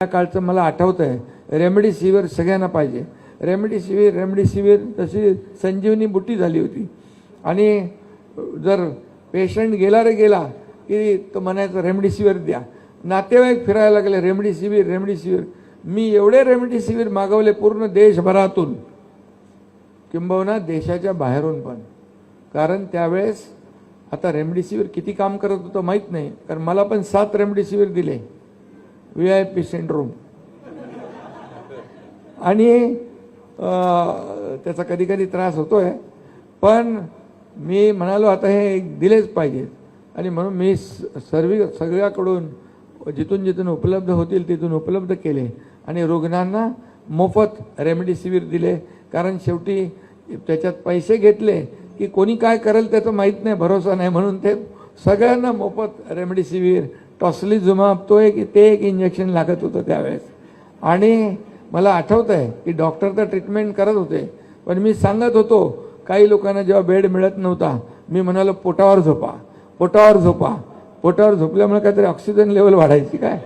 त्या काळचं मला आठवतं आहे. रेमडेसिवीर सगळ्यांना पाहिजे. रेमडेसिवीर तशी संजीवनी बुटी झाली होती. आणि जर पेशंट गेला रे गेला की तो म्हणायचा रेमडेसिवीर द्या. नातेवाईक फिरायला लागले रेमडेसिवीर. मी एवढे रेमडेसिवीर मागवले पूर्ण देशभरातून, किंबहुना देशाच्या बाहेरून पण. कारण त्यावेळेस आता रेमडेसिवीर किती काम करत होतं माहीत नाही, कारण मला पण 7 रेमडेसिवीर दिले VIP सिंड्रोम. आणि त्याचा कधी कधी त्रास होतोय, पण मी म्हणालो आता हे दिलेच पाहिजेत. आणि म्हणून मी सगळ्याकडून जिथून उपलब्ध होतील तिथून उपलब्ध केले आणि रुग्णांना मोफत रेमडेसिवीर दिले. कारण शेवटी त्याच्यात पैसे घेतले की कोणी काय करेल त्याचं माहीत नाही, भरोसा नाही, म्हणून ते सगळ्यांना मोफत रेमडेसिवीर, टॉसिलिझुमाब तो एक इंजेक्शन लागत होतं त्यावेळेस. आणि मला आठवतं आहे की डॉक्टर तर ट्रीटमेंट करत होते, पण मी सांगत होतो काही लोकांना जेव्हा बेड मिळत नव्हता, मी म्हणालो पोटावर झोपा. पोटावर झोपल्यामुळे काहीतरी ऑक्सिजन लेवल वाढायची काय.